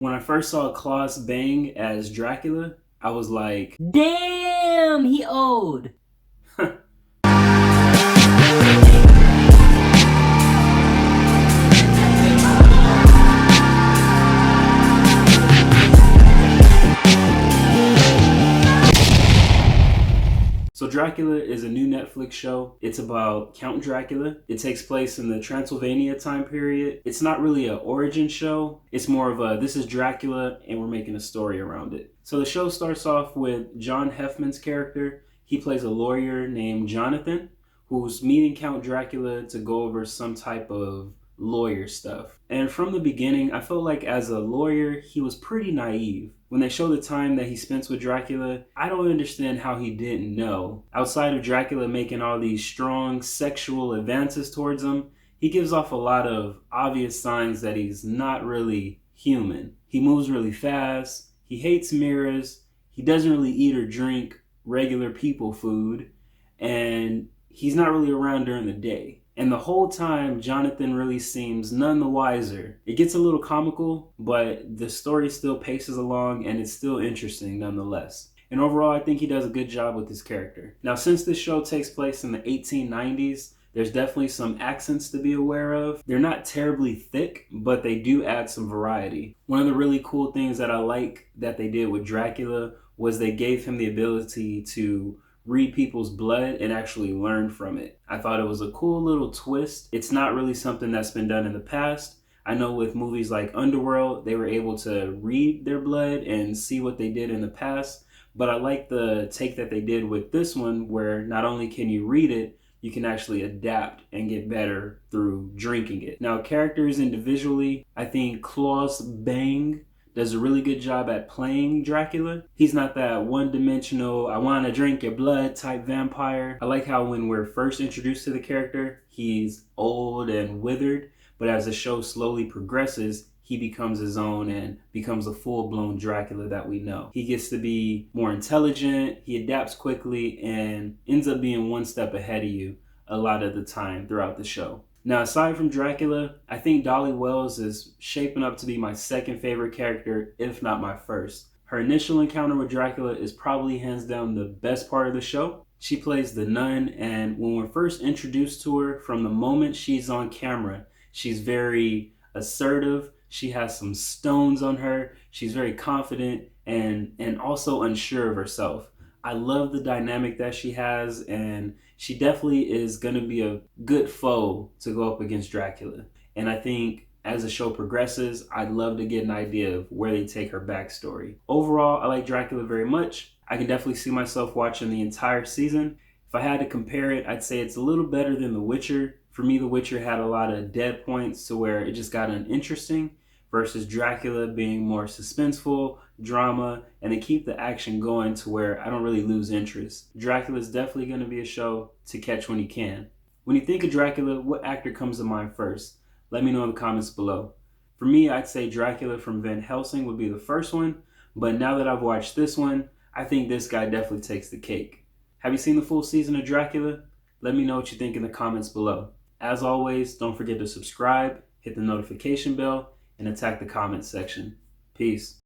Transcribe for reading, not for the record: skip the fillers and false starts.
When I first saw Klaus Bang as Dracula, I was like, Damn, he old. So Dracula is a new Netflix show. It's about Count Dracula. It takes place in the Transylvania time period. It's not really an origin show. It's more of a, this is Dracula and we're making a story around it. So the show starts off with John Heffman's character. He plays a lawyer named Jonathan who's meeting Count Dracula to go over some type of lawyer stuff. And from the beginning, I felt like as a lawyer, he was pretty naive. When they show the time that he spends with Dracula, I don't understand how he didn't know. Outside of Dracula making all these strong sexual advances towards him, he gives off a lot of obvious signs that he's not really human. He moves really fast, he hates mirrors, he doesn't really eat or drink regular people food, and he's not really around during the day. And the whole time, Jonathan really seems none the wiser. It gets a little comical, but the story still paces along and it's still interesting nonetheless. And overall, I think he does a good job with his character. Now, since this show takes place in the 1890s, there's definitely some accents to be aware of. They're not terribly thick, but they do add some variety. One of the really cool things that I like that they did with Dracula was they gave him the ability to read people's blood and actually learn from it. I thought it was a cool little twist. It's not really something that's been done in the past. I know with movies like Underworld, they were able to read their blood and see what they did in the past. But I like the take that they did with this one, where not only can you read it, you can actually adapt and get better through drinking it. Now, characters individually, I think Klaus Bang does a really good job at playing Dracula. He's not that one-dimensional, I want to drink your blood type vampire. I like how when we're first introduced to the character, he's old and withered, but as the show slowly progresses, he becomes his own and becomes a full-blown Dracula that we know. He gets to be more intelligent, he adapts quickly, and ends up being one step ahead of you a lot of the time throughout the show. Now, aside from Dracula, I think Dolly Wells is shaping up to be my second favorite character, if not my first. Her initial encounter with Dracula is probably hands down the best part of the show. She plays the nun, and when we're first introduced to her, from the moment she's on camera, she's very assertive. She has some stones on her. She's very confident and also unsure of herself. I love the dynamic that she has, and she definitely is going to be a good foe to go up against Dracula. And I think as the show progresses, I'd love to get an idea of where they take her backstory. Overall, I like Dracula very much. I can definitely see myself watching the entire season. If I had to compare it, I'd say it's a little better than The Witcher. For me, The Witcher had a lot of dead points to where it just got uninteresting, versus Dracula being more suspenseful, drama, and they keep the action going to where I don't really lose interest. Dracula is definitely going to be a show to catch when you can. When you think of Dracula, what actor comes to mind first? Let me know in the comments below. For me, I'd say Dracula from Van Helsing would be the first one, but now that I've watched this one, I think this guy definitely takes the cake. Have you seen the full season of Dracula? Let me know what you think in the comments below. As always, don't forget to subscribe, hit the notification bell, and attack the comments section. Peace.